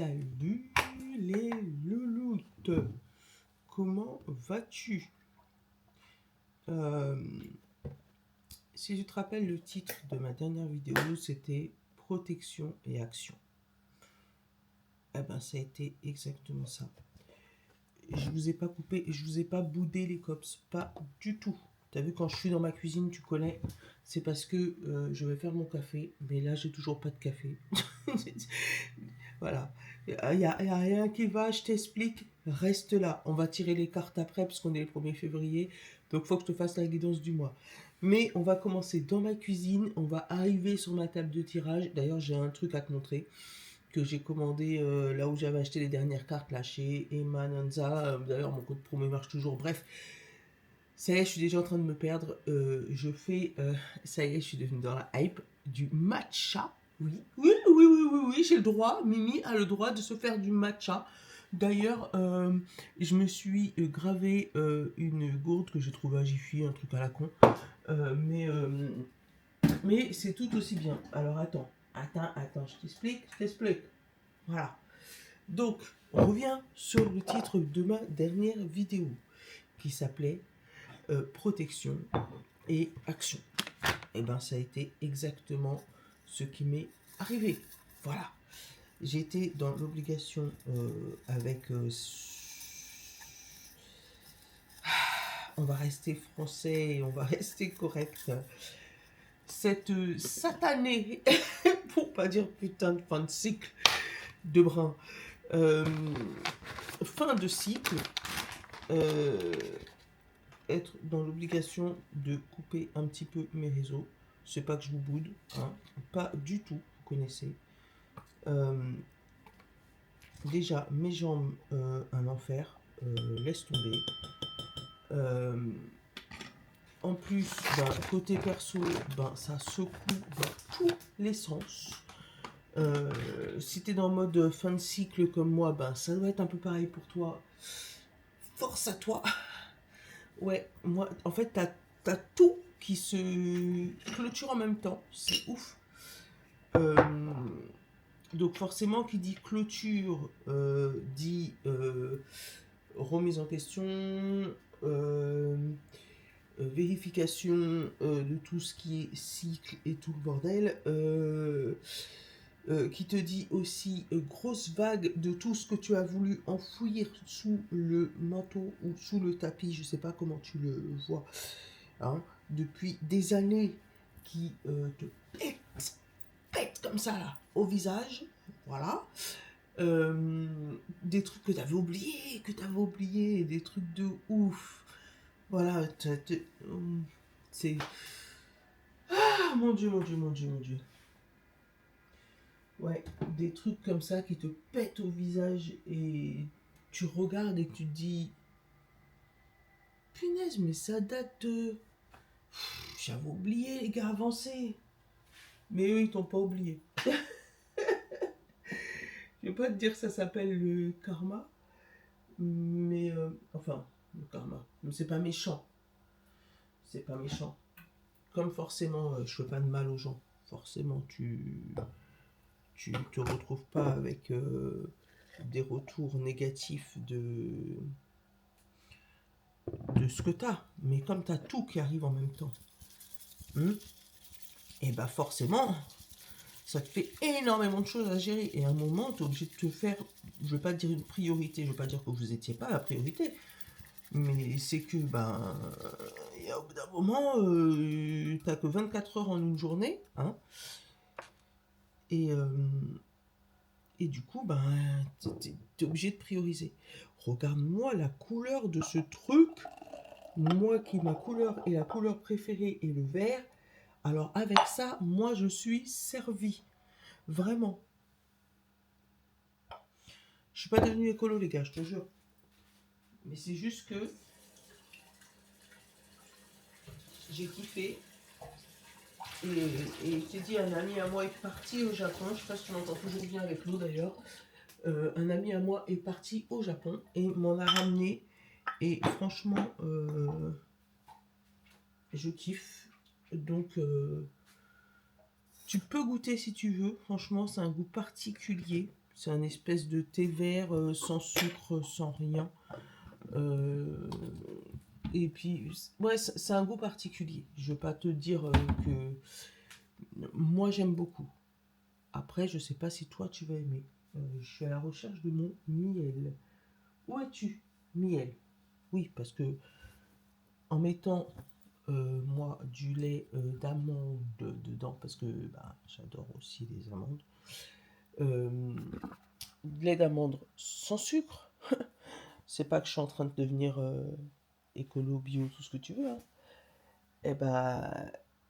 Salut les louloutes, comment vas-tu? Si je te rappelle, le titre de ma dernière vidéo, c'était protection et action. Eh ben, ça a été exactement ça. Je vous ai pas coupé, je vous ai pas boudé les cops, pas du tout. T'as vu, quand je suis dans ma cuisine, tu connais, c'est parce que je vais faire mon café, mais là, j'ai toujours pas de café. Voilà. Il n'y a rien qui va, je t'explique. Reste là. On va tirer les cartes après, parce qu'on est le 1er février. Donc, il faut que je te fasse la guidance du mois. Mais on va commencer dans ma cuisine. On va arriver sur ma table de tirage. D'ailleurs, j'ai un truc à te montrer que j'ai commandé là où j'avais acheté les dernières cartes, là, chez Emananza. D'ailleurs, mon code promo marche toujours. Bref, ça y est, je suis déjà en train de me perdre. Ça y est, je suis devenue dans la hype du matcha. Oui, j'ai le droit. Mimi a le droit de se faire du matcha. D'ailleurs, je me suis gravé une gourde que j'ai trouvée à Jiffy, un truc à la con. Mais c'est tout aussi bien. Alors attends, je t'explique. Voilà. Donc, on revient sur le titre de ma dernière vidéo qui s'appelait protection et action. Et ben, ça a été exactement ce qui m'est arrivé. Voilà. J'ai été dans l'obligation avec... on va rester français et on va rester correct. Cette satanée, pour pas dire putain de fin de cycle de brin, fin de cycle, être dans l'obligation de couper un petit peu mes réseaux. C'est pas que je vous boude, hein, pas du tout, vous connaissez. Déjà, mes jambes, un enfer, laisse tomber. En plus, côté perso, ça secoue dans tous les sens. Si t'es dans le mode fin de cycle comme moi, ça doit être un peu pareil pour toi. Force à toi. Ouais, moi, en fait, t'as tout qui se clôture en même temps. C'est ouf. Donc forcément, qui dit clôture, dit remise en question, vérification de tout ce qui est cycle et tout le bordel, qui te dit aussi grosse vague de tout ce que tu as voulu enfouir sous le manteau ou sous le tapis, je sais pas comment tu le vois, hein, depuis des années, qui te pète comme ça là au visage, voilà. Des trucs que t'avais oublié, des trucs de ouf. Voilà, c'est... Ah, mon Dieu. Ouais, des trucs comme ça qui te pètent au visage et tu regardes et tu te dis... Punaise, mais ça date de... J'avais oublié, les gars avancés. Mais eux, ils t'ont pas oublié. Je vais pas te dire que ça s'appelle le karma, mais... enfin, le karma. Mais c'est pas méchant. C'est pas méchant. Comme forcément, je fais pas de mal aux gens. Forcément, tu te retrouves pas avec des retours négatifs de ce que t'as. Mais comme t'as tout qui arrive en même temps, et forcément, ça te fait énormément de choses à gérer. Et à un moment, tu es obligé de te faire, je vais pas te dire une priorité, je vais pas dire que vous étiez pas la priorité, mais c'est que, y a au bout d'un moment, t'as que 24 heures en une journée, hein, et du coup, t'es obligé de prioriser. Regarde-moi la couleur de ce truc. Moi ma couleur est la couleur préférée est le vert. Alors avec ça, moi je suis servi. Vraiment. Je suis pas devenu écolo, les gars, je te jure. Mais c'est juste que j'ai kiffé. Et je t'ai dit, un ami à moi est parti au Japon. Je sais pas si tu m'entends toujours bien avec l'eau d'ailleurs. Un ami à moi est parti au Japon et m'en a ramené. Et franchement, je kiffe. Donc, tu peux goûter si tu veux. Franchement, c'est un goût particulier. C'est un espèce de thé vert sans sucre, sans rien. Et puis, ouais, c'est un goût particulier. Je vais pas te dire que moi j'aime beaucoup. Après, je sais pas si toi tu vas aimer. Je suis à la recherche de mon miel. Où es-tu, miel? Oui, parce que en mettant moi du lait d'amande dedans, parce que bah, j'adore aussi les amandes. Euh, lait d'amande sans sucre. C'est pas que je suis en train de devenir écolo, bio, tout ce que tu veux. Hein.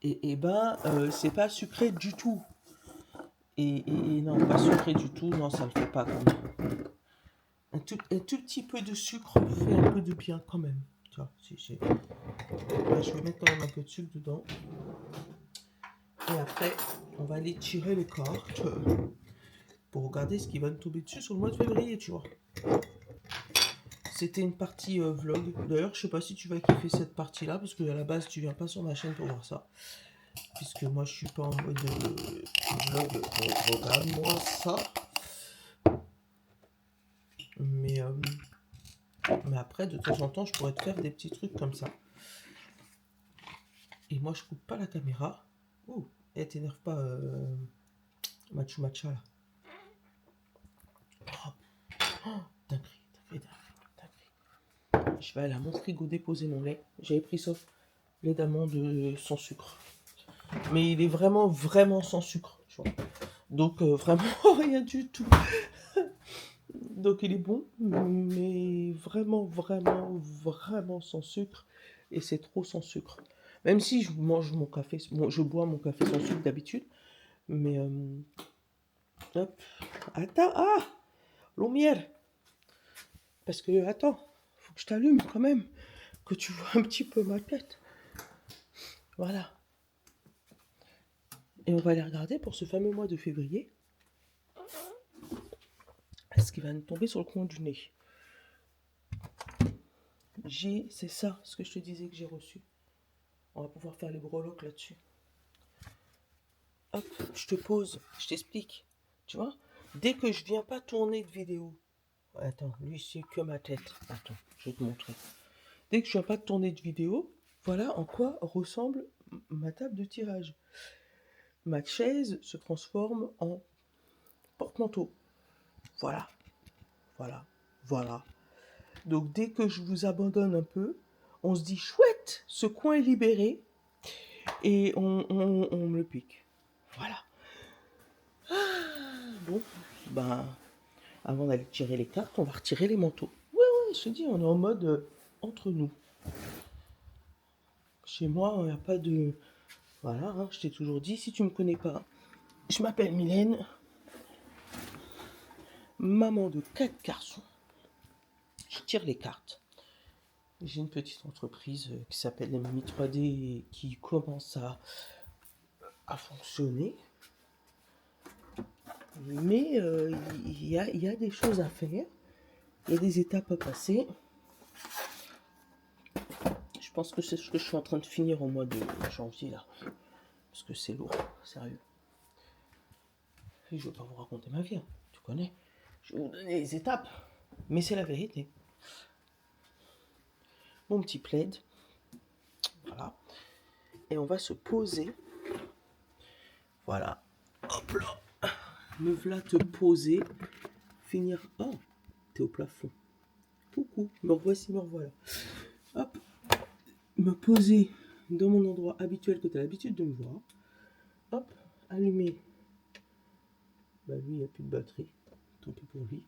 Et ben, c'est pas sucré du tout. Et non, pas sucré du tout, non, ça le fait pas quand même. Un tout petit peu de sucre fait un peu de bien quand même. Tu vois, là, je vais mettre quand même un peu de sucre dedans. Et après, on va aller tirer les cartes pour regarder ce qui va nous tomber dessus sur le mois de février, tu vois. C'était une partie vlog. D'ailleurs, je sais pas si tu vas kiffer cette partie-là, parce que à la base, tu viens pas sur ma chaîne pour voir ça. Puisque moi, je suis pas en mode vlog. Regarde-moi ça. Mais après, de temps en temps, je pourrais te faire des petits trucs comme ça. Et moi, je coupe pas la caméra. Ouh, et t'énerve pas, Machu Matcha, là. Oh, oh, dinguerie. Je vais aller à mon frigo déposer mon lait. J'avais pris ça, lait d'amande sans sucre. Mais il est vraiment, vraiment sans sucre, tu vois. Donc, vraiment rien du tout. Donc, il est bon, mais vraiment, vraiment, vraiment sans sucre. Et c'est trop sans sucre. Même si je mange mon café, je bois mon café sans sucre d'habitude. Mais, hop. Attends, ah, lumière. Parce que, attends, faut que je t'allume quand même. Que tu vois un petit peu ma tête. Voilà. Et on va aller regarder pour ce fameux mois de février. Ce qui va nous tomber sur le coin du nez. C'est ça, ce que je te disais que j'ai reçu. On va pouvoir faire les breloques là-dessus. Hop, je te pose, je t'explique. Tu vois, dès que je viens pas tourner de vidéo. Attends, lui c'est que ma tête. Attends, je vais te montrer. Dès que je viens pas de tourner de vidéo, voilà en quoi ressemble ma table de tirage. Ma chaise se transforme en porte-manteau. Voilà, voilà. Donc dès que je vous abandonne un peu, on se dit chouette, ce coin est libéré et on me le pique. Voilà. Bon, ben, avant d'aller tirer les cartes, on va retirer les manteaux. Ouais, je te dis, on est en mode entre nous. Chez moi, il n'y a pas de... Voilà, hein, je t'ai toujours dit, si tu me connais pas, je m'appelle Mylène, maman de 4 garçons. Je tire les cartes. J'ai une petite entreprise qui s'appelle MMI 3D et qui commence à fonctionner. Mais il y a des choses à faire. Il y a des étapes à passer. Je pense que c'est ce que je suis en train de finir au mois de janvier là. Parce que c'est lourd, sérieux. Et je ne veux pas vous raconter ma vie, hein, tu connais. Je vais vous donner les étapes. Mais c'est la vérité. Mon petit plaid. Voilà. Et on va se poser. Voilà. Hop là. Me voilà te poser. Finir. Oh, t'es au plafond. Coucou. Me revoici, me revoilà. Hop. Me poser dans mon endroit habituel que tu as l'habitude de me voir. Hop. Allumer. Bah lui, il n'y a plus de batterie. Tant pis pour lui.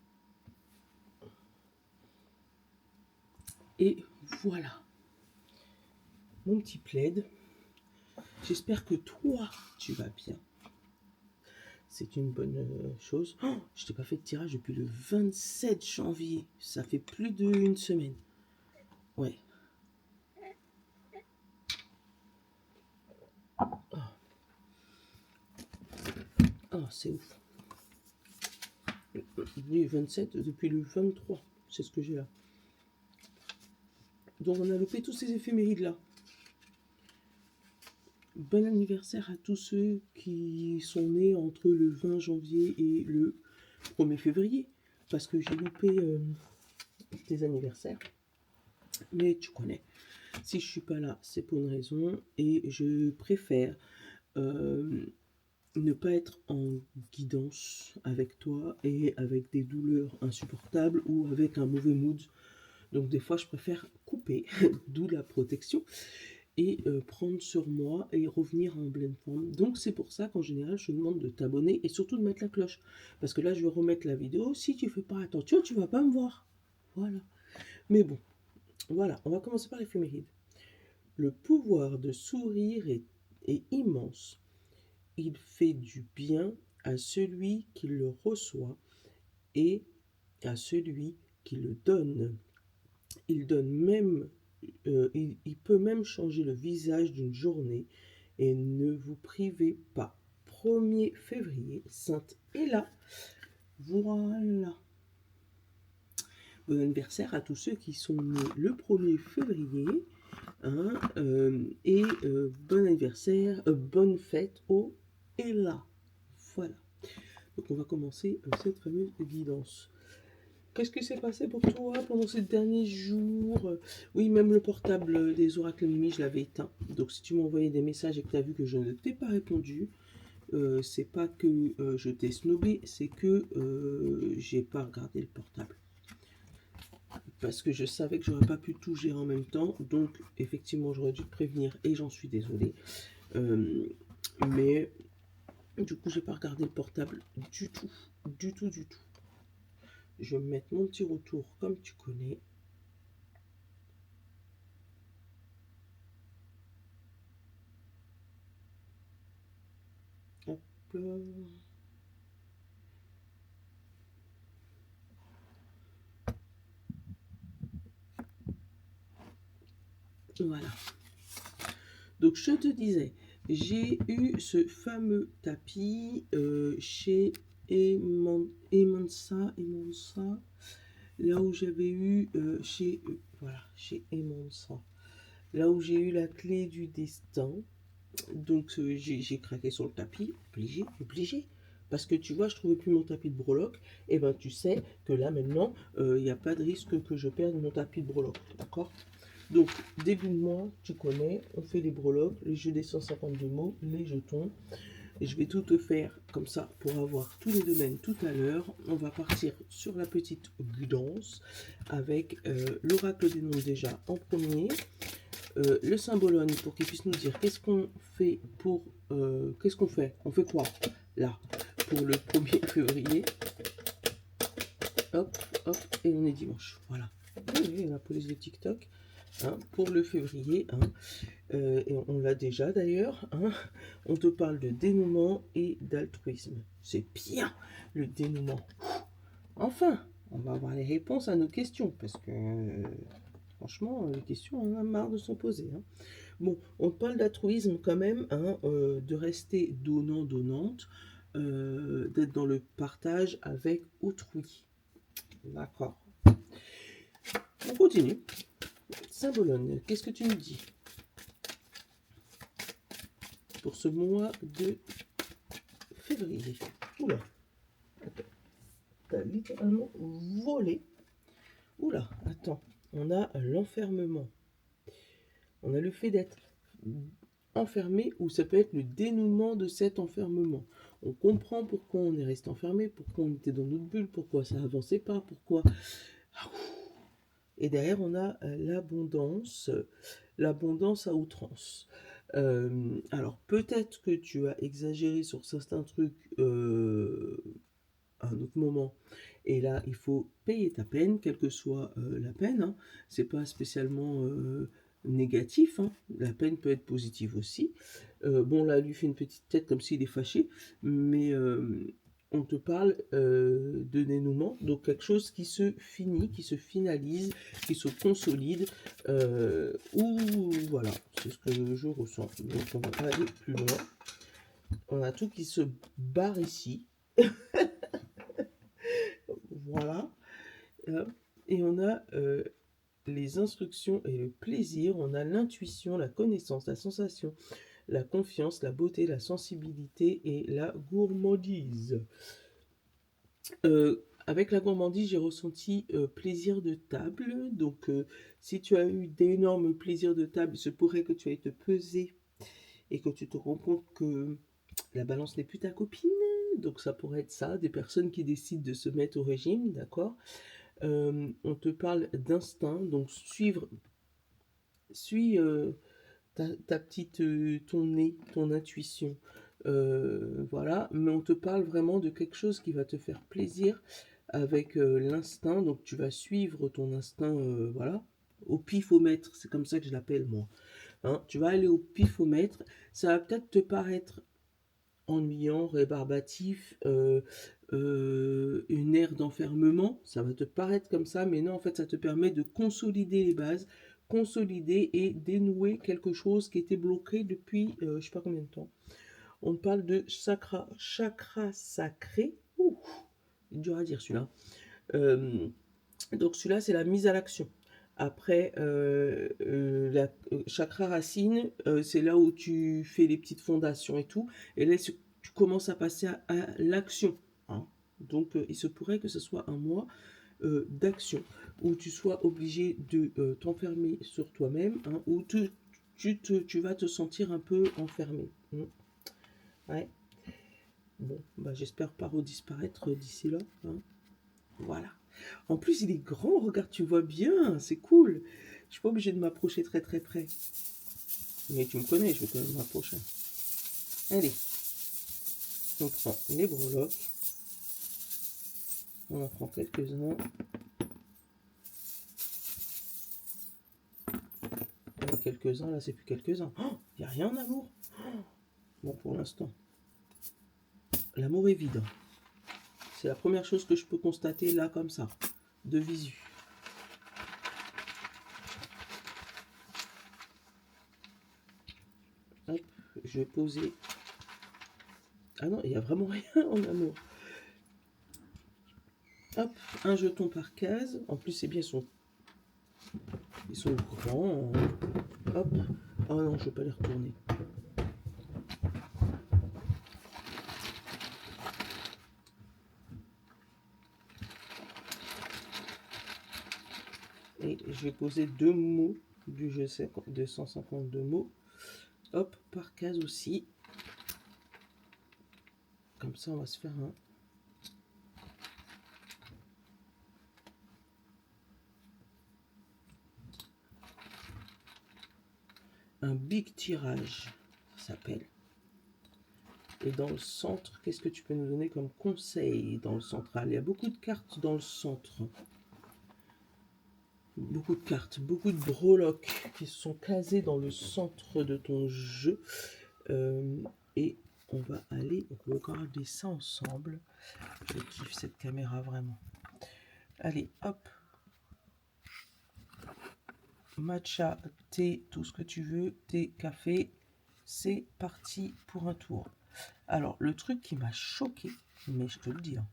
Et voilà. Mon petit plaid. J'espère que toi, tu vas bien. C'est une bonne chose. Oh, je t'ai pas fait de tirage depuis le 27 janvier. Ça fait plus d'une semaine. Ouais. Oh, c'est ouf. Oui, 27 depuis le 23. C'est ce que j'ai là. Donc on a loupé tous ces éphémérides là. Bon anniversaire à tous ceux qui sont nés entre le 20 janvier et le 1er février, parce que j'ai loupé tes anniversaires. Mais tu connais, si je suis pas là, c'est pour une raison, et je préfère ne pas être en guidance avec toi et avec des douleurs insupportables ou avec un mauvais mood. Donc des fois, je préfère couper, d'où la protection, et prendre sur moi et revenir en pleine forme. Donc c'est pour ça qu'en général, je te demande de t'abonner et surtout de mettre la cloche. Parce que là, je vais remettre la vidéo. Si tu fais pas attention, tu vas pas me voir. Voilà. Mais bon, voilà, on va commencer par l'éphéméride. Le pouvoir de sourire est immense. Il fait du bien à celui qui le reçoit et à celui qui le donne. Il donne même, il peut même changer le visage d'une journée, et ne vous privez pas. 1er février, Sainte Ella. Voilà. Bon anniversaire à tous ceux qui sont nés le 1er février. Hein, et bon anniversaire, bonne fête au Ella. Voilà. Donc on va commencer cette fameuse guidance. Qu'est-ce qui s'est passé pour toi pendant ces derniers jours? Oui, même le portable des oracles Mimi, je l'avais éteint. Donc si tu m'as envoyé des messages et que tu as vu que je ne t'ai pas répondu, c'est pas que je t'ai snobé, c'est que j'ai pas regardé le portable. Parce que je savais que j'aurais pas pu tout gérer en même temps. Donc effectivement, j'aurais dû te prévenir et j'en suis désolée. Mais du coup, j'ai pas regardé le portable du tout. Du tout, du tout. Je vais me mettre mon petit retour comme tu connais. Hop là. Voilà. Donc je te disais, j'ai eu ce fameux tapis chez Emansa, là où j'avais eu chez Emansa, là où j'ai eu la clé du destin. Donc j'ai craqué sur le tapis, obligé. Parce que tu vois, je trouvais plus mon tapis de breloque. Et ben tu sais que là maintenant, il n'y a pas de risque que je perde mon tapis de breloque. D'accord? Donc, début de mois, tu connais, on fait les breloques, les jeux des 152 mots, les jetons. Et je vais tout te faire comme ça pour avoir tous les domaines tout à l'heure. On va partir sur la petite guidance avec l'oracle des noms déjà en premier. Le symbolone pour qu'il puisse nous dire qu'est-ce qu'on fait pour... qu'est-ce qu'on fait? On fait quoi là pour le 1er février? Hop, hop, et on est dimanche. Voilà. Oui, la police de TikTok. Hein, pour le février, hein, et on l'a déjà d'ailleurs, hein, on te parle de dénouement et d'altruisme. C'est bien le dénouement. Enfin, on va avoir les réponses à nos questions, parce que franchement, les questions, on a marre de s'en poser. Hein. Bon, on te parle d'altruisme quand même, hein, de rester donnant-donnante, d'être dans le partage avec autrui. D'accord. On continue. Symbolone, qu'est-ce que tu nous dis pour ce mois de février? Oula, t'as littéralement volé. Oula, attends, on a l'enfermement. On a le fait d'être enfermé, ou ça peut être le dénouement de cet enfermement. On comprend pourquoi on est resté enfermé, pourquoi on était dans notre bulle, pourquoi ça avançait pas, pourquoi... Et derrière, on a l'abondance à outrance. Alors, peut-être que tu as exagéré sur certains trucs à un autre moment. Et là, il faut payer ta peine, quelle que soit la peine. Hein. C'est pas spécialement négatif. Hein. La peine peut être positive aussi. Bon, là, lui fait une petite tête comme s'il est fâché. Mais on te parle de dénouement. Donc, quelque chose qui se finit, qui se finalise, qui se consolide. Ou voilà, c'est ce que je ressens. Donc, on va pas aller plus loin. On a tout qui se barre ici. Voilà. Et on a les instructions et le plaisir. On a l'intuition, la connaissance, la sensation, la confiance, la beauté, la sensibilité et la gourmandise. Avec la gourmandise, j'ai ressenti plaisir de table. Donc, si tu as eu d'énormes plaisirs de table, il se pourrait que tu ailles te peser et que tu te rends compte que la balance n'est plus ta copine. Donc, ça pourrait être ça, des personnes qui décident de se mettre au régime, d'accord. On te parle d'instinct, donc suis ta petite, ton nez, ton intuition. Voilà, mais on te parle vraiment de quelque chose qui va te faire plaisir avec l'instinct. Donc tu vas suivre ton instinct, voilà, au pifomètre, c'est comme ça que je l'appelle moi. Hein, tu vas aller au pifomètre, ça va peut-être te paraître ennuyant, rébarbatif, une ère d'enfermement, ça va te paraître comme ça, mais non, en fait, ça te permet de consolider les bases, consolider et dénouer quelque chose qui était bloqué depuis je sais pas combien de temps. On parle de chakra sacré. Ouh, dur à dire celui-là. Euh, donc celui-là, c'est la mise à l'action. Après, la chakra racine, c'est là où tu fais les petites fondations et tout. Et là, tu commences à passer à l'action. Hein. Donc, il se pourrait que ce soit un mois d'action, où tu sois obligé de t'enfermer sur toi-même, hein, où tu vas te sentir un peu enfermé. Ouais. Bon, bah, j'espère pas redisparaître d'ici là. Hein. Voilà. En plus, il est grand, regarde, tu vois bien, c'est cool. Je suis pas obligée de m'approcher très très près. Mais tu me connais, je vais quand même m'approcher. Allez, on prend les breloques. On en prend quelques-uns. Quelques-uns, là c'est plus quelques-uns. Oh, il n'y a rien en amour. Bon, pour l'instant. L'amour est vide. C'est la première chose que je peux constater là comme ça, de visu. Hop, je vais poser. Ah non, il n'y a vraiment rien en amour. Hop, un jeton par case. En plus, c'est bien, ils sont grands. Hop. Oh non, je ne vais pas les retourner. Et je vais poser 2 mots du jeu de 152 mots. Hop, par case aussi. Comme ça, on va se faire un big tirage, ça s'appelle. Et dans le centre, qu'est-ce que tu peux nous donner comme conseil dans le central? Il y a beaucoup de cartes dans le centre. Beaucoup de cartes, beaucoup de breloques qui sont casées dans le centre de ton jeu. Et on va aller regarder ça ensemble. Je kiffe cette caméra vraiment. Allez, hop. Matcha, thé, tout ce que tu veux, thé, café. C'est parti pour un tour. Alors, le truc qui m'a choqué, mais je te le dis, hein,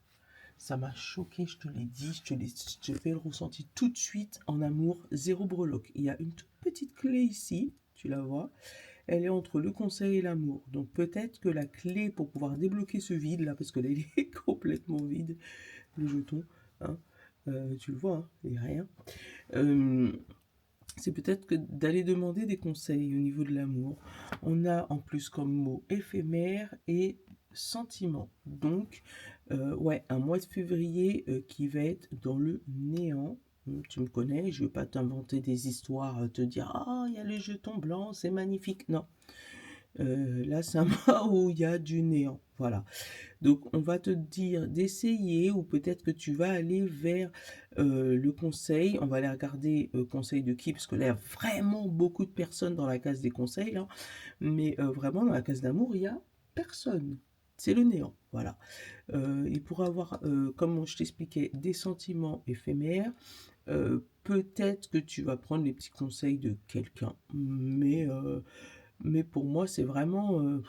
ça m'a choqué, je te l'ai dit, je te fais le ressenti tout de suite en amour, zéro breloque. Il y a une toute petite clé ici, tu la vois, elle est entre le conseil et l'amour. Donc peut-être que la clé pour pouvoir débloquer ce vide là, parce que là il est complètement vide, le jeton, hein, tu le vois, hein, il n'y a rien. C'est peut-être que d'aller demander des conseils au niveau de l'amour. On a en plus comme mot éphémère et sentiment. Donc, ouais, un mois de février qui va être dans le néant. Tu me connais, je ne vais pas t'inventer des histoires, te dire ah, il y a le jeton blanc, c'est magnifique. Non. Là, c'est un mois où il y a du néant. Voilà. Donc, on va te dire d'essayer ou peut-être que tu vas aller vers le conseil. On va aller regarder conseil de qui, parce que là, il y a vraiment beaucoup de personnes dans la case des conseils. Hein. Mais vraiment, dans la case d'amour, il n'y a personne. C'est le néant. Voilà. Et pour avoir, comme je t'expliquais, des sentiments éphémères, peut-être que tu vas prendre les petits conseils de quelqu'un. Mais pour moi, c'est vraiment...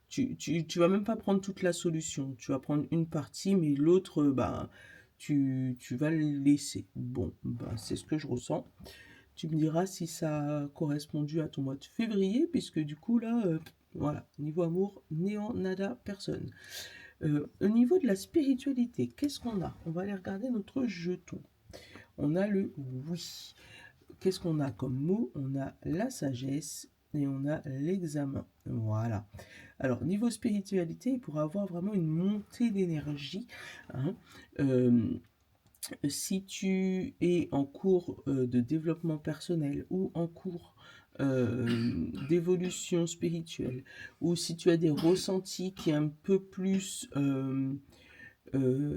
tu vas même pas prendre toute la solution. Tu vas prendre une partie, mais l'autre, bah, tu vas le laisser. Bon, bah, c'est ce que je ressens. Tu me diras si ça a correspondu à ton mois de février, puisque du coup, là, voilà, niveau amour, néant, nada, personne. Au niveau de la spiritualité, qu'est-ce qu'on a? On va aller regarder notre jeton. On a le oui. Qu'est-ce qu'on a comme mot? On a la sagesse et on a l'examen. Voilà. Alors, niveau spiritualité, pour avoir vraiment une montée d'énergie, hein, si tu es en cours de développement personnel ou en cours d'évolution spirituelle, ou si tu as des ressentis qui est un peu plus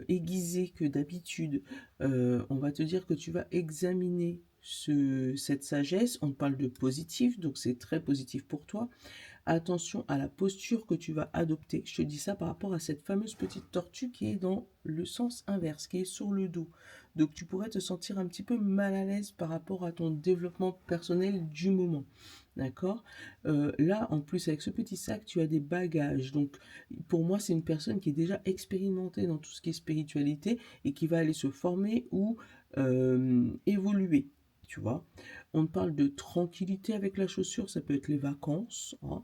aiguisé que d'habitude, on va te dire que tu vas examiner cette sagesse. On te parle de positif, donc c'est très positif pour toi. Attention à la posture que tu vas adopter. Je te dis ça par rapport à cette fameuse petite tortue qui est dans le sens inverse, qui est sur le dos. Donc tu pourrais te sentir un petit peu mal à l'aise par rapport à ton développement personnel du moment. D'accord. Là, en plus, avec ce petit sac, tu as des bagages. Donc, pour moi, c'est une personne qui est déjà expérimentée dans tout ce qui est spiritualité et qui va aller se former ou évoluer. Tu vois, on parle de tranquillité avec la chaussure, ça peut être les vacances, hein.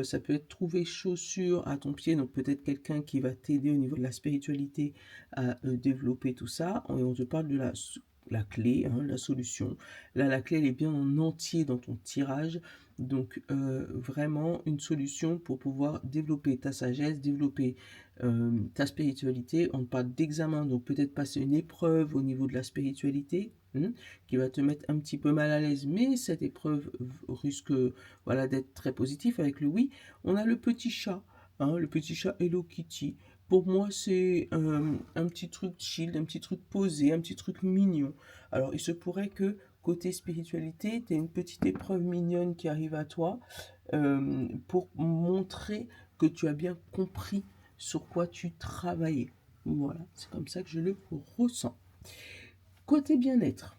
Ça peut être trouver chaussure à ton pied, donc peut-être quelqu'un qui va t'aider au niveau de la spiritualité à développer tout ça. Et on te parle de la clé, hein, la solution. Là, la clé, elle est bien en entier dans ton tirage. Donc, vraiment une solution pour pouvoir développer ta sagesse, développer ta spiritualité. On parle d'examen, donc peut-être passer une épreuve au niveau de la spiritualité, qui va te mettre un petit peu mal à l'aise, mais cette épreuve risque voilà, d'être très positif avec le oui. On a le petit chat, hein, le petit chat Hello Kitty. Pour moi, c'est un petit truc chill, un petit truc posé, un petit truc mignon. Alors, il se pourrait que côté spiritualité, tu aies une petite épreuve mignonne qui arrive à toi pour montrer que tu as bien compris sur quoi tu travaillais. Voilà, c'est comme ça que je le ressens. Côté bien-être,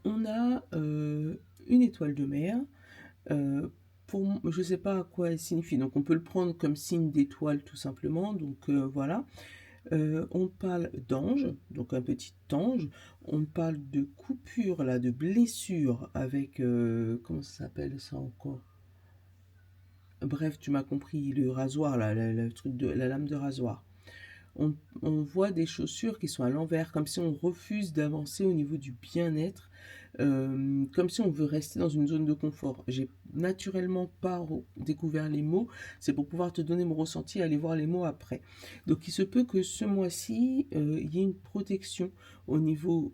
on a une étoile de mer. Je ne sais pas à quoi elle signifie, donc on peut le prendre comme signe d'étoile tout simplement. Donc voilà. On parle d'ange, donc un petit ange. On parle de coupure, là, de blessure avec. Comment ça s'appelle ça encore? Bref, tu m'as compris, le rasoir, là, le truc de la lame de rasoir. On voit des chaussures qui sont à l'envers, comme si on refuse d'avancer au niveau du bien-être, comme si on veut rester dans une zone de confort. J'ai naturellement pas découvert les mots, c'est pour pouvoir te donner mon ressenti et aller voir les mots après. Donc il se peut que ce mois-ci, il y ait une protection au niveau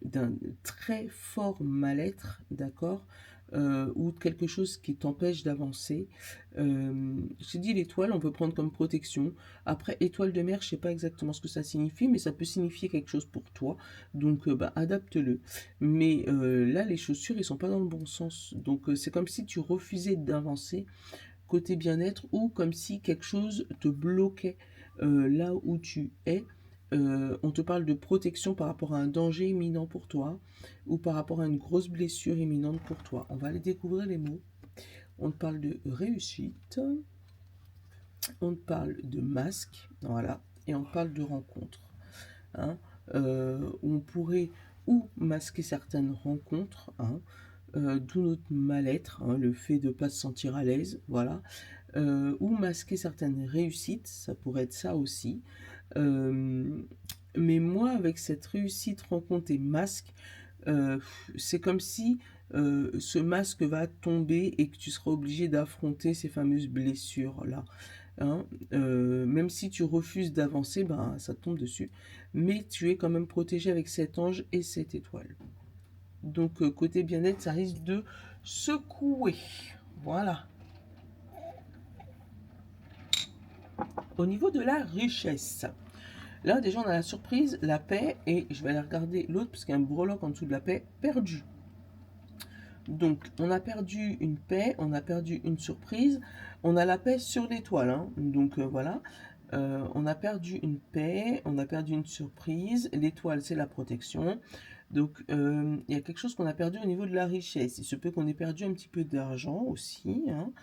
d'un très fort mal-être, d'accord, ou quelque chose qui t'empêche d'avancer. Je t'ai dit l'étoile, on peut prendre comme protection. Après, étoile de mer, je sais pas exactement ce que ça signifie, mais ça peut signifier quelque chose pour toi. Donc, bah, adapte-le. Mais là, les chaussures, ils sont pas dans le bon sens. Donc, c'est comme si tu refusais d'avancer côté bien-être ou comme si quelque chose te bloquait là où tu es. On te parle de protection par rapport à un danger imminent pour toi ou par rapport à une grosse blessure imminente pour toi. On va aller découvrir les mots. On te parle de réussite, on te parle de masque, voilà, et on te parle de rencontre, hein, on pourrait ou masquer certaines rencontres, hein, d'où notre mal-être, hein, le fait de ne pas se sentir à l'aise, voilà, ou masquer certaines réussites, ça pourrait être ça aussi. Mais moi, avec cette réussite, rencontre et masque, c'est comme si ce masque va tomber et que tu seras obligé d'affronter ces fameuses blessures-là, hein. Même si tu refuses d'avancer, ben, ça te tombe dessus. Mais tu es quand même protégé avec cet ange et cette étoile. Donc, côté bien-être, ça risque de secouer. Voilà. Au niveau de la richesse, là, déjà, on a la surprise, la paix, et je vais aller regarder l'autre, parce qu'il y a un breloque en dessous de la paix, perdu. Donc, on a perdu une paix, on a perdu une surprise, on a la paix sur l'étoile, hein. Donc, voilà. On a perdu une paix, on a perdu une surprise, l'étoile, c'est la protection. Donc, il y a quelque chose qu'on a perdu au niveau de la richesse. Il se peut qu'on ait perdu un petit peu d'argent aussi, hein.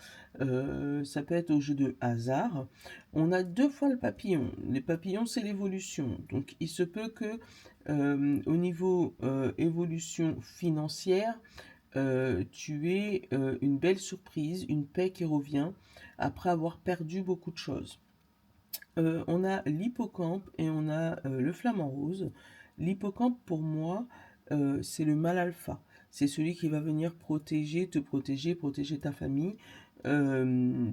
Ça peut être au jeu de hasard. On a deux fois le papillon. Les papillons, c'est l'évolution. Donc, il se peut que au niveau évolution financière, tu aies une belle surprise, une paix qui revient après avoir perdu beaucoup de choses. On a l'hippocampe et on a le flamant rose. L'hippocampe, pour moi, c'est le mâle alpha. C'est celui qui va venir protéger, te protéger, protéger ta famille,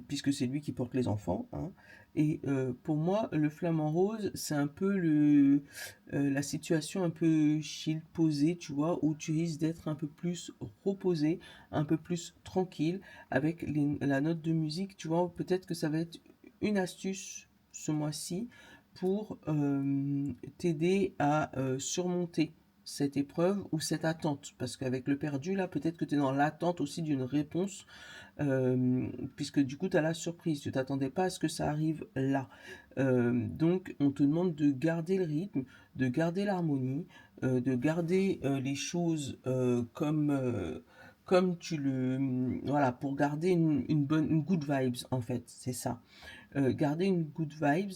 puisque c'est lui qui porte les enfants, hein. Et pour moi, le flamant rose, c'est un peu la situation un peu chill, posée, tu vois, où tu risques d'être un peu plus reposé, un peu plus tranquille, avec la note de musique, tu vois, peut-être que ça va être une astuce ce mois-ci pour t'aider à surmonter cette épreuve ou cette attente. Parce qu'avec le perdu, là, peut-être que tu es dans l'attente aussi d'une réponse, puisque du coup, tu as la surprise. Tu t'attendais pas à ce que ça arrive là. Donc, on te demande de garder le rythme, de garder l'harmonie, de garder les choses comme tu le... Voilà, pour garder une good vibes, en fait, c'est ça. Garder une good vibes,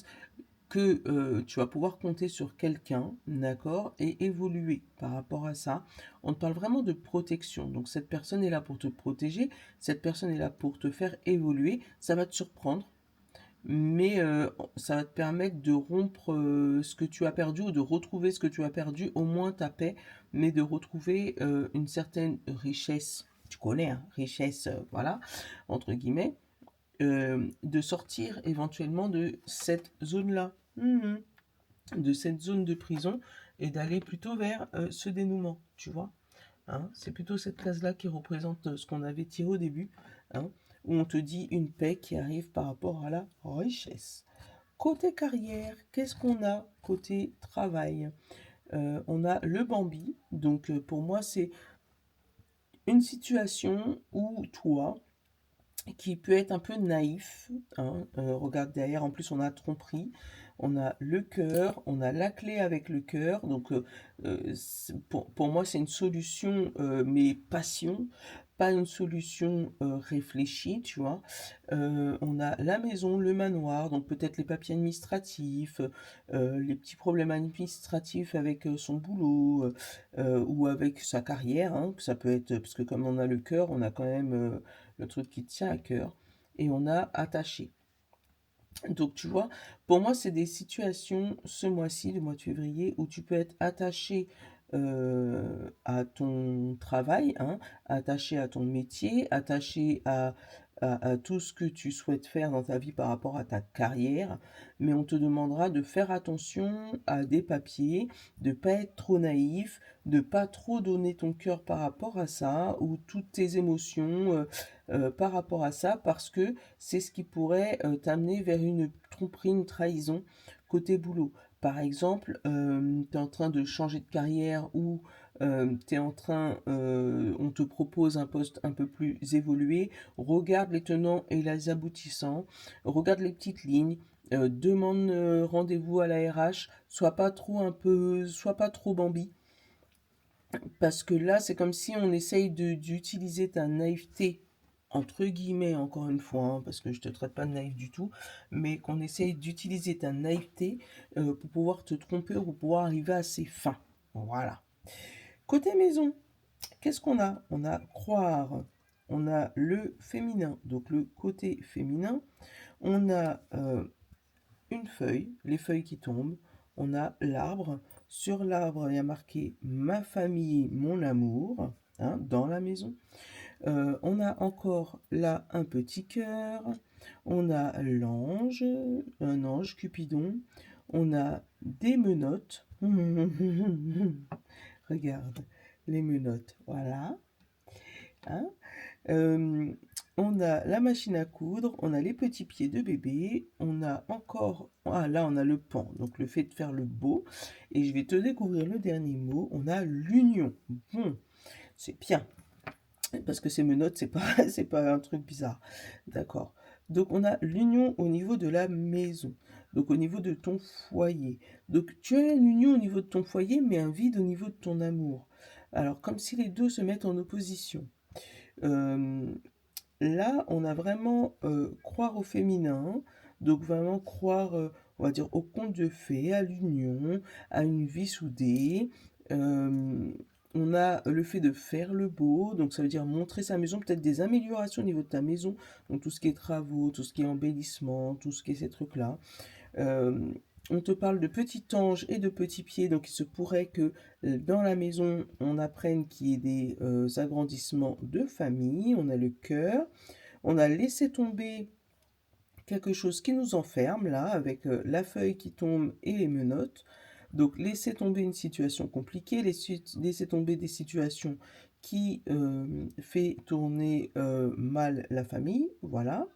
que tu vas pouvoir compter sur quelqu'un, d'accord, et évoluer par rapport à ça. On te parle vraiment de protection. Donc cette personne est là pour te protéger, cette personne est là pour te faire évoluer. Ça va te surprendre, mais ça va te permettre de rompre ce que tu as perdu ou de retrouver ce que tu as perdu, au moins ta paix, mais de retrouver une certaine richesse. Tu connais, hein, richesse, voilà, entre guillemets, de sortir éventuellement de cette zone-là. De cette zone de prison et d'aller plutôt vers ce dénouement, tu vois. Hein, c'est plutôt cette case-là qui représente ce qu'on avait tiré au début, hein, où on te dit une paix qui arrive par rapport à la richesse. Côté carrière, qu'est-ce qu'on a côté travail? On a le Bambi, donc pour moi c'est une situation où toi, qui peut être un peu naïf, hein, regarde derrière, en plus on a tromperie, on a le cœur, on a la clé avec le cœur, donc pour moi c'est une solution, mais passion, pas une solution réfléchie, tu vois. On a la maison, le manoir, donc peut-être les papiers administratifs, les petits problèmes administratifs avec son boulot, ou avec sa carrière, hein, que ça peut être, parce que comme on a le cœur, on a quand même le truc qui tient à cœur, et on a attaché. Donc tu vois, pour moi, c'est des situations ce mois-ci, le mois de février, où tu peux être attaché à ton travail, hein, attaché à ton métier, attaché à tout ce que tu souhaites faire dans ta vie par rapport à ta carrière, mais on te demandera de faire attention à des papiers, de pas être trop naïf, de pas trop donner ton cœur par rapport à ça, ou toutes tes émotions par rapport à ça, parce que c'est ce qui pourrait t'amener vers une tromperie, une trahison côté boulot. Par exemple, tu es en train de changer de carrière ou on te propose un poste un peu plus évolué. Regarde les tenants et les aboutissants, regarde les petites lignes, demande rendez-vous à la RH, sois pas trop Bambi, parce que là, c'est comme si on essaye d'utiliser ta naïveté, entre guillemets, encore une fois, hein, parce que je te traite pas de naïf du tout, mais qu'on essaye d'utiliser ta naïveté pour pouvoir te tromper ou pour pouvoir arriver à ses fins. Voilà. Côté maison, qu'est-ce qu'on a? On a croire, on a le féminin, donc le côté féminin, on a une feuille, les feuilles qui tombent, on a l'arbre. Sur l'arbre, il y a marqué ma famille, mon amour, hein, dans la maison. On a encore là un petit cœur. On a l'ange, un ange Cupidon. On a des menottes. Regarde, les menottes, voilà. Hein. Euh, on a la machine à coudre, on a les petits pieds de bébé, on a encore... Ah là, on a le pan, donc le fait de faire le beau. Et je vais te découvrir le dernier mot, on a l'union. Bon, c'est bien, parce que ces menottes, c'est pas, c'est pas un truc bizarre. D'accord. Donc on a l'union au niveau de la maison, donc au niveau de ton foyer. Donc tu as une union au niveau de ton foyer, mais un vide au niveau de ton amour. Alors comme si les deux se mettent en opposition. Euh, Là, on a vraiment croire au féminin, donc vraiment croire, on va dire, au conte de fées, à l'union, à une vie soudée. Euh, on a le fait de faire le beau, donc ça veut dire montrer sa maison, peut-être des améliorations au niveau de ta maison, donc tout ce qui est travaux, tout ce qui est embellissement, tout ce qui est ces trucs-là. Euh, on te parle de petits anges et de petits pieds, donc il se pourrait que dans la maison, on apprenne qu'il y ait des agrandissements de famille. On a le cœur, on a laissé tomber quelque chose qui nous enferme, là, avec la feuille qui tombe et les menottes. Donc laisser tomber une situation compliquée, laisser tomber des situations qui fait tourner mal la famille, voilà.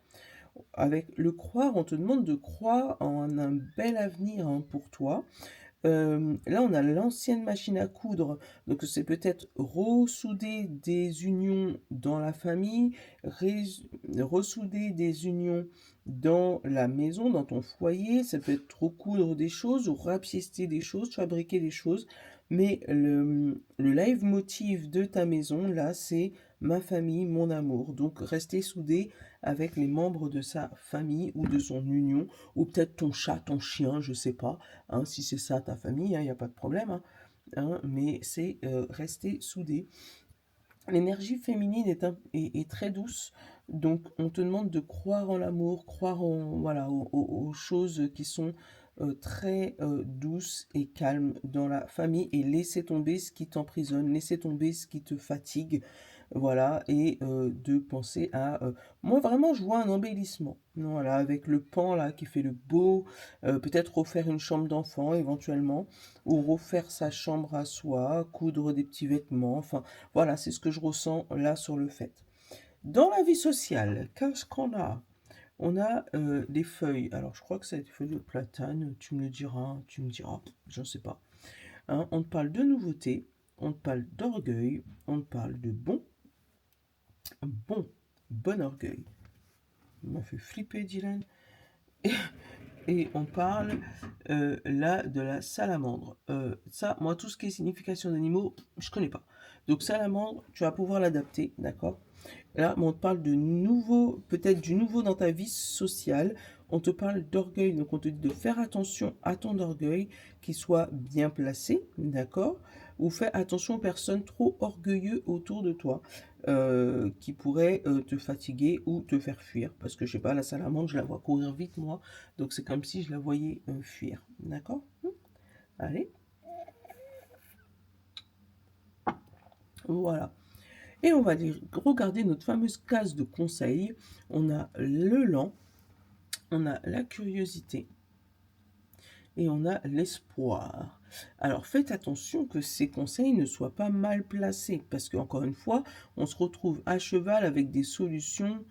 Avec le croire, on te demande de croire en un bel avenir, hein, pour toi. Là, on a l'ancienne machine à coudre, donc c'est peut-être ressouder des unions dans la famille, ressouder des unions dans la maison, dans ton foyer, ça peut être recoudre des choses ou rapiécer des choses, fabriquer des choses, mais le leitmotiv de ta maison, là, c'est ma famille, mon amour, donc rester soudé avec les membres de sa famille ou de son union, ou peut-être ton chat, ton chien, je sais pas. Hein, si c'est ça ta famille, il n'y a pas de problème, hein, hein, mais c'est rester soudé. L'énergie féminine est très douce, donc on te demande de croire en l'amour, croire voilà, aux choses qui sont très douces et calmes dans la famille, et laisser tomber ce qui t'emprisonne, laisser tomber ce qui te fatigue, voilà, et de penser à... moi, vraiment, je vois un embellissement, voilà, avec le pan, là, qui fait le beau, peut-être refaire une chambre d'enfant, éventuellement, ou refaire sa chambre à soi, coudre des petits vêtements, enfin, voilà, c'est ce que je ressens, là, sur le fait. Dans la vie sociale, qu'est-ce qu'on a? On a des feuilles, alors je crois que c'est des feuilles de platane, tu me le diras, tu me diras, je ne sais pas. Hein, on te parle de nouveauté, on te parle d'orgueil, on te parle de bon orgueil. Il m'a fait flipper, Dylan. Et on parle là de la salamandre. Ça, moi, tout ce qui est signification d'animaux, je connais pas. Donc salamandre, tu vas pouvoir l'adapter, d'accord? Là, on te parle de nouveau, peut-être du nouveau dans ta vie sociale. On te parle d'orgueil, donc on te dit de faire attention à ton orgueil, qu'il soit bien placé, d'accord? Ou fais attention aux personnes trop orgueilleuses autour de toi, qui pourraient te fatiguer ou te faire fuir. Parce que je sais pas, la salamandre, je la vois courir vite, moi, donc c'est comme si je la voyais fuir, d'accord? Allez, voilà. Et on va regarder notre fameuse case de conseils. On a le lent, on a la curiosité et on a l'espoir. Alors faites attention que ces conseils ne soient pas mal placés, parce qu'encore une fois, on se retrouve à cheval avec des solutions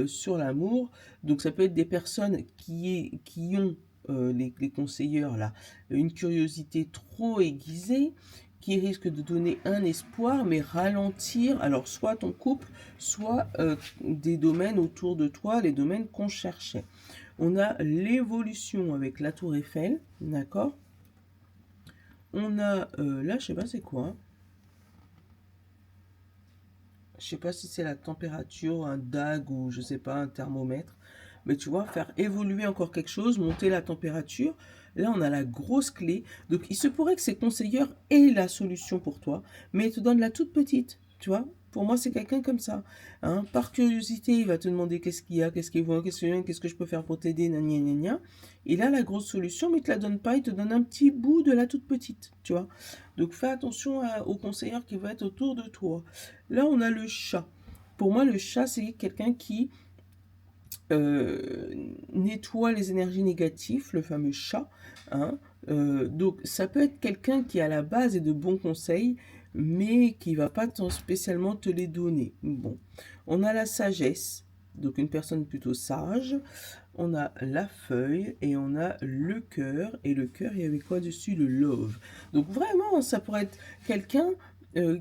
sur l'amour. Donc ça peut être des personnes qui ont, les conseilleurs là, une curiosité trop aiguisée, qui risque de donner un espoir, mais ralentir, alors soit ton couple, soit des domaines autour de toi, les domaines qu'on cherchait. On a l'évolution avec la tour Eiffel, d'accord? On a, là, je sais pas c'est quoi. Je sais pas si c'est la température, un DAG ou je sais pas, un thermomètre. Mais tu vois, faire évoluer encore quelque chose, monter la température. Là, on a la grosse clé. Donc, il se pourrait que ces conseilleurs aient la solution pour toi, mais ils te donnent la toute petite. Tu vois, pour moi, c'est quelqu'un comme ça. Hein. Par curiosité, il va te demander qu'est-ce qu'il y a, qu'est-ce qu'il voit, qu'est-ce que je peux faire pour t'aider, gna gna gna. Il a la grosse solution, mais il te la donne pas, il te donne un petit bout de la toute petite. Tu vois. Donc, fais attention aux conseillers qui vont être autour de toi. Là, on a le chat. Pour moi, le chat, c'est quelqu'un qui nettoie les énergies négatives, le fameux chat. Hein. Donc, ça peut être quelqu'un qui, à la base, est de bons conseils, mais qui va pas spécialement te les donner. Bon, on a la sagesse, donc une personne plutôt sage. On a la feuille et on a le cœur. Et le cœur, il y avait quoi dessus? Le love. Donc vraiment, ça pourrait être quelqu'un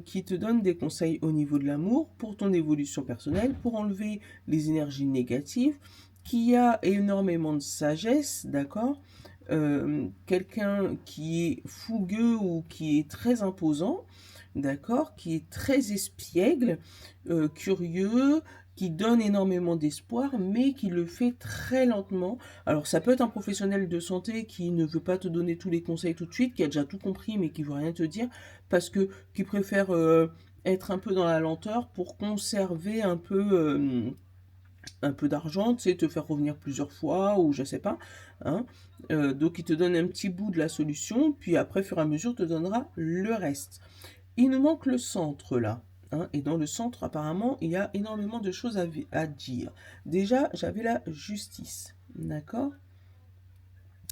qui te donne des conseils au niveau de l'amour pour ton évolution personnelle, pour enlever les énergies négatives, qui a énormément de sagesse, d'accord? Quelqu'un qui est fougueux ou qui est très imposant, d'accord? Qui est très espiègle, curieux, qui donne énormément d'espoir, mais qui le fait très lentement. Alors ça peut être un professionnel de santé qui ne veut pas te donner tous les conseils tout de suite, qui a déjà tout compris, mais qui veut rien te dire, parce que qui préfère être un peu dans la lenteur pour conserver un peu un peu d'argent, tu sais, te faire revenir plusieurs fois ou je sais pas, hein. Donc il te donne un petit bout de la solution, puis après, au fur et à mesure, te donnera le reste. Il nous manque le centre là, hein, et dans le centre, apparemment, il y a énormément de choses à dire. Déjà, j'avais la justice, d'accord?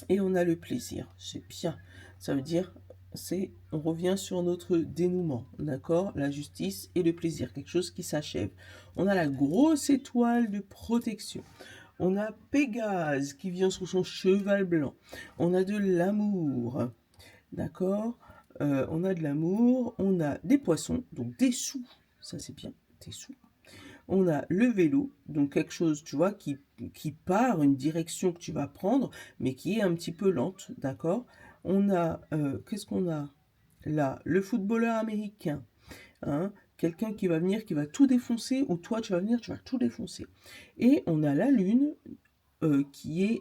Et on a le plaisir, c'est bien. Ça veut dire, on revient sur notre dénouement, d'accord? La justice et le plaisir, quelque chose qui s'achève. On a la grosse étoile de protection. On a Pégase qui vient sur son cheval blanc. On a de l'amour, d'accord? On a de l'amour, on a des poissons, donc des sous, ça c'est bien, des sous. On a le vélo, donc quelque chose, tu vois, qui part, une direction que tu vas prendre, mais qui est un petit peu lente, d'accord? On a, qu'est-ce qu'on a là? Le footballeur américain, hein? Quelqu'un qui va venir, qui va tout défoncer, ou toi tu vas venir, tu vas tout défoncer. Et on a la lune qui est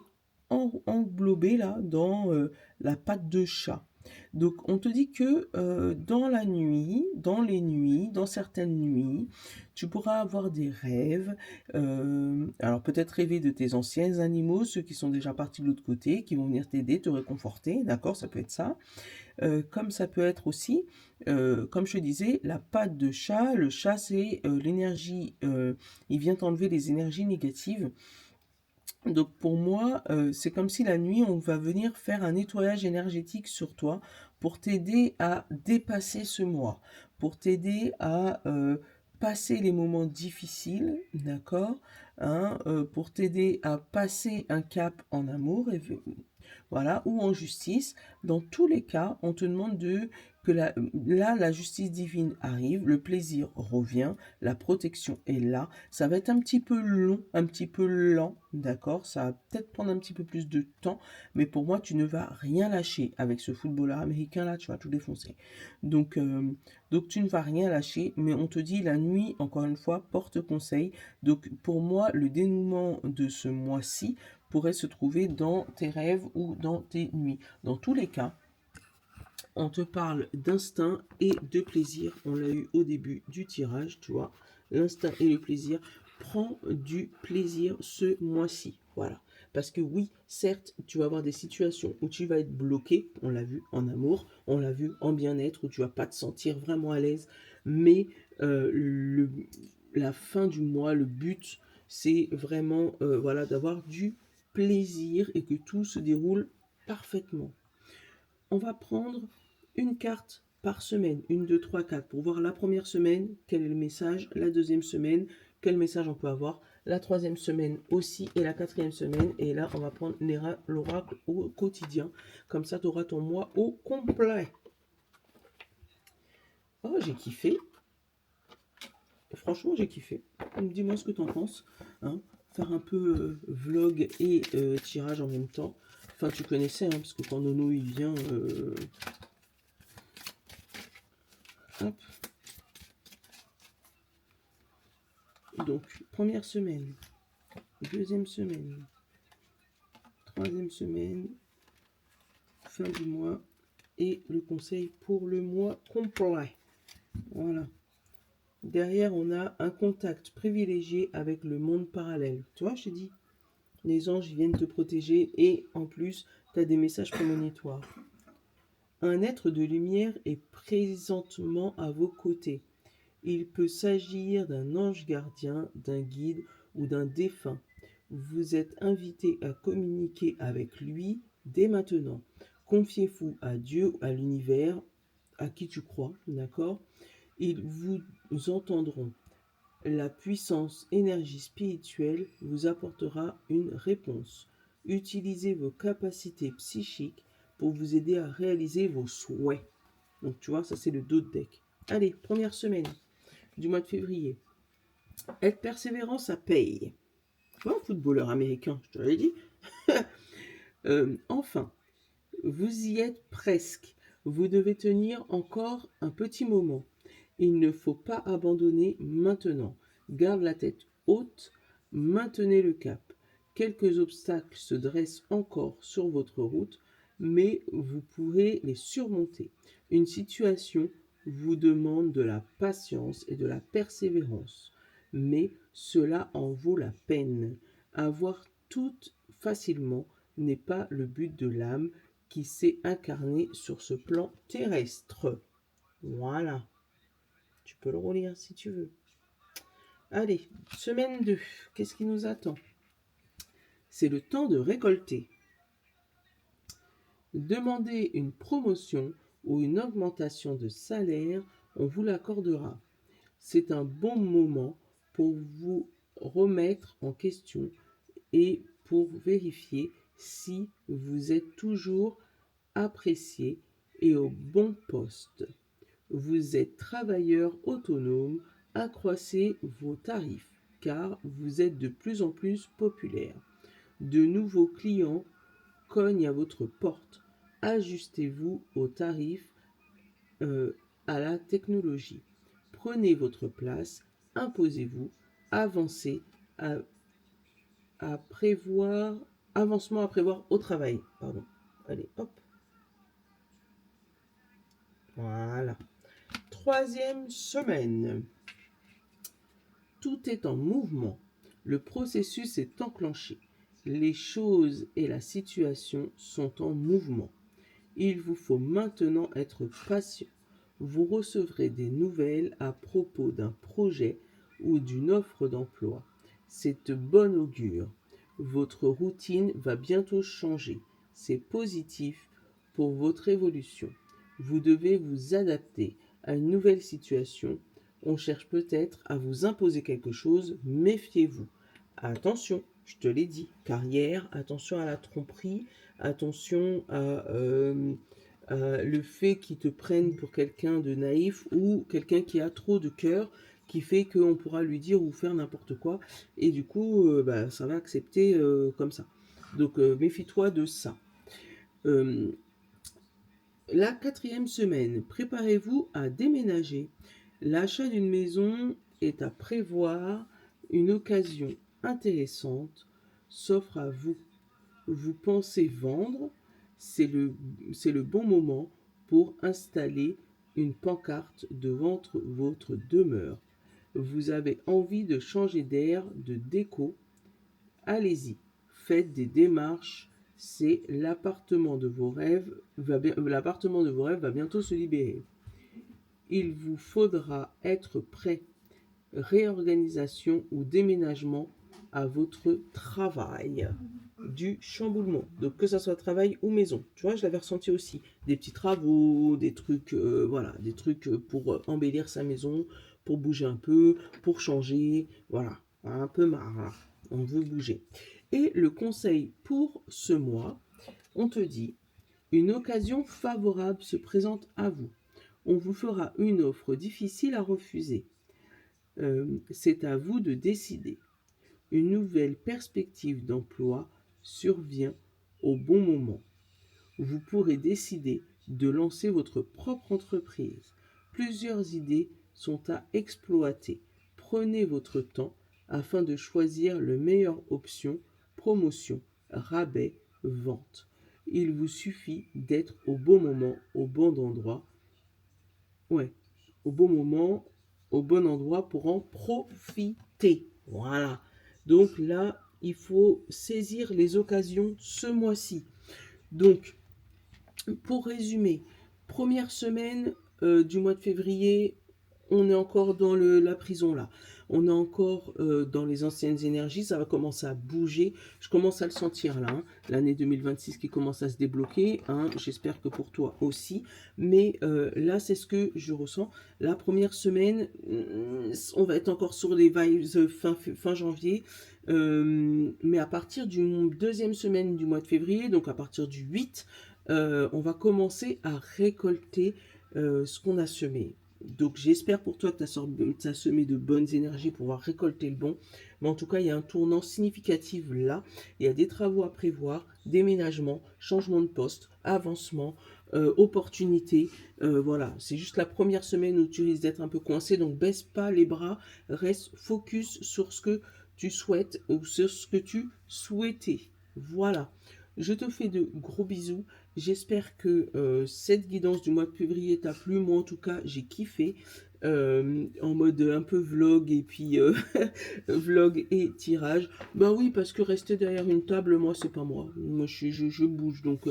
englobée là dans la patte de chat. Donc on te dit que dans la nuit, dans les nuits, dans certaines nuits, tu pourras avoir des rêves. Alors peut-être rêver de tes anciens animaux, ceux qui sont déjà partis de l'autre côté, qui vont venir t'aider, te réconforter, d'accord, ça peut être ça. Comme ça peut être aussi, comme je te disais, la patte de chat. Le chat, c'est l'énergie, il vient t'enlever les énergies négatives. Donc pour moi, c'est comme si la nuit, on va venir faire un nettoyage énergétique sur toi pour t'aider à dépasser ce mois, pour t'aider à passer les moments difficiles, d'accord, hein, pour t'aider à passer un cap en amour, voilà, ou en justice. Dans tous les cas, on te demande que la justice divine arrive, le plaisir revient, la protection est là. Ça va être un petit peu long, un petit peu lent, d'accord? Ça va peut-être prendre un petit peu plus de temps, mais pour moi, tu ne vas rien lâcher avec ce footballeur américain là, tu vas tout défoncer. Donc, donc tu ne vas rien lâcher, mais on te dit la nuit, encore une fois, porte conseil. Donc pour moi, le dénouement de ce mois-ci pourrait se trouver dans tes rêves ou dans tes nuits. Dans tous les cas, on te parle d'instinct et de plaisir. On l'a eu au début du tirage, tu vois. L'instinct et le plaisir. Prends du plaisir ce mois-ci. Voilà. Parce que oui, certes, tu vas avoir des situations où tu vas être bloqué. On l'a vu en amour, on l'a vu en bien-être, où tu vas pas te sentir vraiment à l'aise. Mais la fin du mois, le but, c'est vraiment voilà, d'avoir du plaisir et que tout se déroule parfaitement. On va prendre une carte par semaine, une, deux, trois, quatre, pour voir la première semaine, quel est le message, la deuxième semaine, quel message on peut avoir, la troisième semaine aussi, et la quatrième semaine, et là on va prendre l'oracle au quotidien, comme ça tu auras ton mois au complet. Oh, j'ai kiffé. Franchement, j'ai kiffé. Dis-moi ce que t'en penses. Hein. Faire un peu vlog et tirage en même temps. Enfin, tu connaissais, hein, parce que quand Nono il vient... Hop. Donc, première semaine, deuxième semaine, troisième semaine, fin du mois et le conseil pour le mois complet. Voilà. Derrière, on a un contact privilégié avec le monde parallèle. Tu vois, je t'ai dit, les anges viennent te protéger et en plus, tu as des messages prémonitoires. Un être de lumière est présentement à vos côtés. Il peut s'agir d'un ange gardien, d'un guide ou d'un défunt. Vous êtes invité à communiquer avec lui dès maintenant. Confiez-vous à Dieu, à l'univers, à qui tu crois, d'accord? Ils vous entendront. La puissance énergie spirituelle vous apportera une réponse. Utilisez vos capacités psychiques pour vous aider à réaliser vos souhaits. Donc tu vois, ça c'est le dos de deck. Allez, première semaine du mois de février. Être persévérant, ça paye. Tu vois, un footballeur américain, je te l'ai dit. Enfin, vous y êtes presque. Vous devez tenir encore un petit moment. Il ne faut pas abandonner maintenant. Garde la tête haute, maintenez le cap. Quelques obstacles se dressent encore sur votre route, mais vous pourrez les surmonter. Une situation vous demande de la patience et de la persévérance, mais cela en vaut la peine. Avoir tout facilement n'est pas le but de l'âme qui s'est incarnée sur ce plan terrestre. Voilà. Tu peux le relire si tu veux. Allez, semaine 2. Qu'est-ce qui nous attend? C'est le temps de récolter. Demandez une promotion ou une augmentation de salaire, on vous l'accordera. C'est un bon moment pour vous remettre en question et pour vérifier si vous êtes toujours apprécié et au bon poste. Vous êtes travailleur autonome, accroissez vos tarifs car vous êtes de plus en plus populaire. De nouveaux clients cognent à votre porte. Ajustez-vous aux tarifs, à la technologie. Prenez votre place, imposez-vous, avancez à prévoir, avancement à prévoir au travail. Pardon. Allez, hop. Voilà. 3e semaine. Tout est en mouvement. Le processus est enclenché. Les choses et la situation sont en mouvement. Il vous faut maintenant être patient. Vous recevrez des nouvelles à propos d'un projet ou d'une offre d'emploi. C'est de bon augure. Votre routine va bientôt changer. C'est positif pour votre évolution. Vous devez vous adapter à une nouvelle situation. On cherche peut-être à vous imposer quelque chose. Méfiez-vous. Attention, je te l'ai dit, carrière, attention à la tromperie, attention à le fait qu'ils te prennent pour quelqu'un de naïf ou quelqu'un qui a trop de cœur, qui fait qu'on pourra lui dire ou faire n'importe quoi, et du coup, ça va accepter comme ça. Donc, méfie-toi de ça. La 4e semaine, préparez-vous à déménager. L'achat d'une maison est à prévoir. Une occasion intéressante s'offre à vous. Vous pensez vendre, c'est le bon moment pour installer une pancarte devant votre demeure. Vous avez envie de changer d'air, de déco, allez-y, faites des démarches, c'est l'appartement de vos rêves va bientôt se libérer. Il vous faudra être prêt. Réorganisation ou déménagement à votre travail. Du chamboulement. Donc que ça soit travail ou maison. Tu vois, je l'avais ressenti aussi. Des petits travaux, des trucs, des trucs pour embellir sa maison, pour bouger un peu, pour changer. Voilà, un peu marre. On veut bouger. Et le conseil pour ce mois, on te dit, une occasion favorable se présente à vous. On vous fera une offre difficile à refuser. C'est à vous de décider. Une nouvelle perspective d'emploi survient au bon moment. Vous pourrez décider de lancer votre propre entreprise. Plusieurs idées sont à exploiter. Prenez votre temps afin de choisir la meilleure option, promotion, rabais, vente. Il vous suffit d'être au bon moment, au bon endroit. Ouais, au bon moment, au bon endroit pour en profiter. Voilà. Donc là, il faut saisir les occasions ce mois-ci. Donc, pour résumer, première semaine du mois de février, on est encore dans la prison là. On est encore dans les anciennes énergies, ça va commencer à bouger. Je commence à le sentir là, hein. L'année 2026 qui commence à se débloquer, hein. J'espère que pour toi aussi. Mais là, c'est ce que je ressens. La première semaine, on va être encore sur les vibes fin janvier. Mais à partir du 2e semaine du mois de février, donc à partir du 8, on va commencer à récolter ce qu'on a semé. Donc j'espère pour toi que tu as semé de bonnes énergies pour pouvoir récolter le bon. Mais en tout cas, il y a un tournant significatif là. Il y a des travaux à prévoir, déménagement, changement de poste, avancement, opportunité. Voilà, c'est juste la première semaine où tu risques d'être un peu coincé. Donc baisse pas les bras, reste focus sur ce que tu souhaites ou sur ce que tu souhaitais. Voilà. Je te fais de gros bisous. J'espère que cette guidance du mois de février t'a plu. Moi, en tout cas, j'ai kiffé. En mode un peu vlog et puis vlog et tirage. Bah oui, parce que rester derrière une table, moi, c'est pas moi. Moi, je bouge. Donc,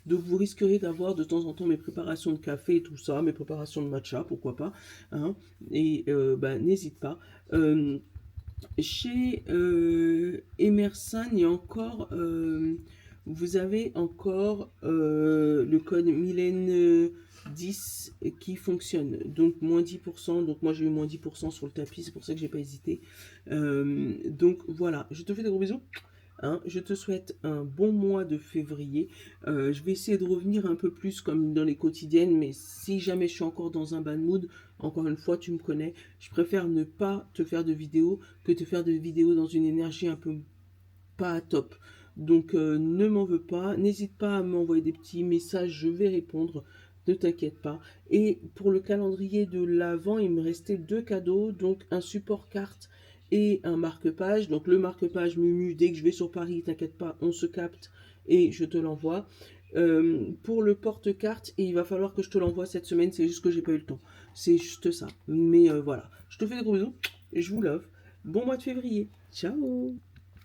vous risquerez d'avoir de temps en temps mes préparations de café et tout ça, mes préparations de matcha, pourquoi pas. Hein. Et bah, n'hésite pas. Chez Emerson, il y a encore, vous avez encore le code Mylène 10 qui fonctionne. Donc moins 10%. Donc moi j'ai eu moins 10% sur le tapis, c'est pour ça que j'ai pas hésité. Donc voilà, je te fais des gros bisous. Hein, je te souhaite un bon mois de février. Je vais essayer de revenir un peu plus comme dans les quotidiennes, mais si jamais je suis encore dans un bad mood, encore une fois, tu me connais, je préfère ne pas te faire de vidéos que te faire de vidéos dans une énergie un peu pas top. Donc ne m'en veux pas, n'hésite pas à m'envoyer des petits messages, je vais répondre, ne t'inquiète pas. Et pour le calendrier de l'avant, il me restait deux cadeaux, donc un support carte et un marque-page. Donc le marque-page Mumu, dès que je vais sur Paris, t'inquiète pas, on se capte et je te l'envoie. Pour le porte-carte, et il va falloir que je te l'envoie cette semaine, c'est juste que j'ai pas eu le temps. C'est juste ça. Mais voilà, je te fais des gros bisous, et je vous love. Bon mois de février. Ciao.